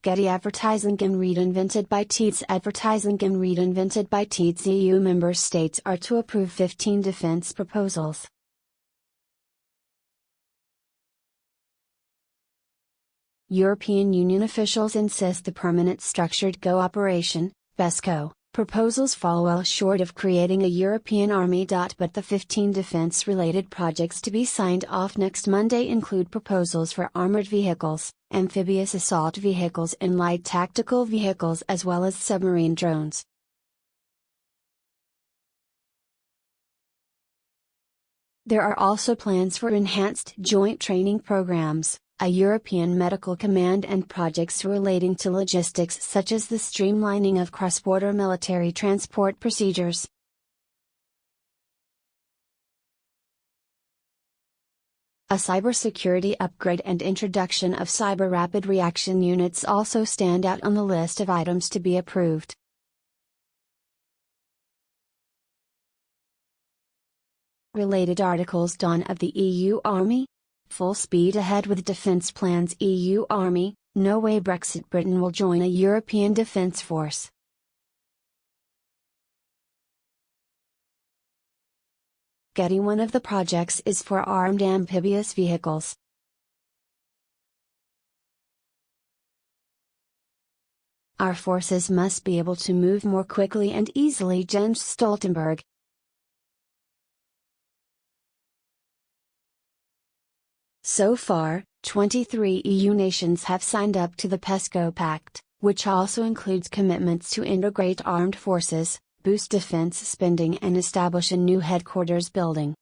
GettyAdvertisinginRead invented by TeadsADVERTISINGinRead invented by TeadsEU member states are to approve 15 defense proposals. European Union officials insist the permanent structured cooperation, PESCO, proposals fall well short of creating a European army.But the 15 defense-related projects to be signed off next Monday include proposals for armored vehicles, amphibious assault vehicles and light tactical vehicles as well as submarine drones. There are also plans for enhanced joint training programs, a European medical command and projects relating to logistics such as the streamlining of cross-border military transport procedures. A cybersecurity upgrade and introduction of cyber rapid reaction units also stand out on the list of items to be approved. Related articles. Dawn of the EU Army? Full speed ahead with defence plans. EU Army, no way Brexit. Britain will join a European defence force. Getty. One of the projects is for armed amphibious vehicles. Our forces must be able to move more quickly and easily. Jens Stoltenberg. So far, 23 EU nations have signed up to the PESCO Pact, which also includes commitments to integrate armed forces, boost defense spending and establish a new headquarters building.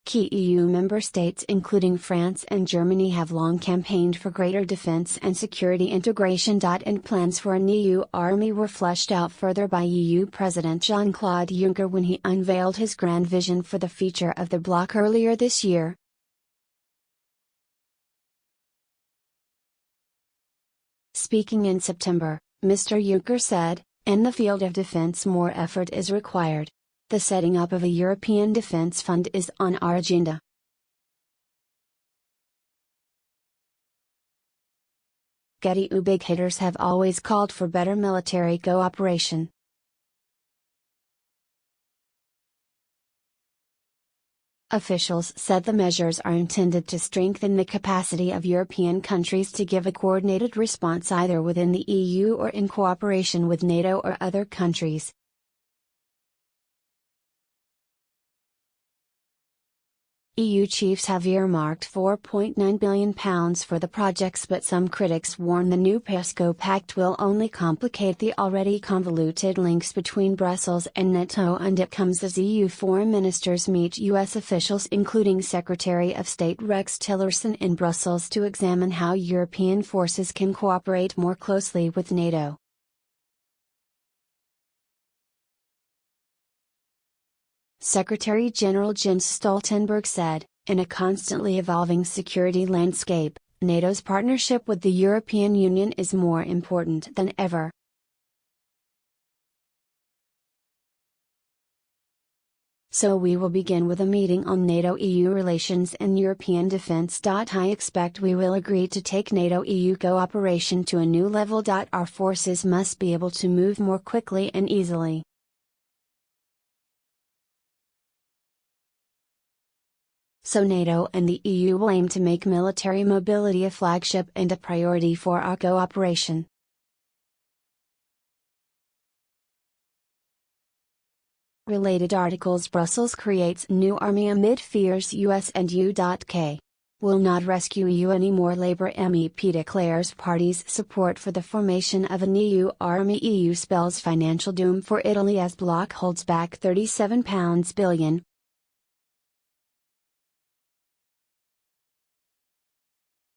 Key EU member states including France and Germany have long campaigned for greater defense and security integration. And plans for an EU army were fleshed out further by EU President Jean-Claude Juncker when he unveiled his grand vision for the future of the bloc earlier this year. Speaking in September, Mr. Juncker said, "In the field of defense more effort is required. The setting up of a European Defence Fund is on our agenda." Getty. Big hitters have always called for better military cooperation. Officials said the measures are intended to strengthen the capacity of European countries to give a coordinated response either within the EU or in cooperation with NATO or other countries. EU chiefs have earmarked £4.9 billion for the projects, but some critics warn the new PESCO Pact will only complicate the already convoluted links between Brussels and NATO, and it comes as EU foreign ministers meet US officials including Secretary of State Rex Tillerson in Brussels to examine how European forces can cooperate more closely with NATO. Secretary-General Jens Stoltenberg said, "In a constantly evolving security landscape, NATO's partnership with the European Union is more important than ever." So we will begin with a meeting on NATO-EU relations and European defense. I expect we will agree to take NATO-EU cooperation to a new level. Our forces must be able to move more quickly and easily. So NATO and the EU will aim to make military mobility a flagship and a priority for our cooperation. Related articles. Brussels creates new army amid fears US and U.K. will not rescue EU anymore. Labour MEP declares party's support for the formation of an EU army. EU spells financial doom for Italy as bloc holds back £37 billion,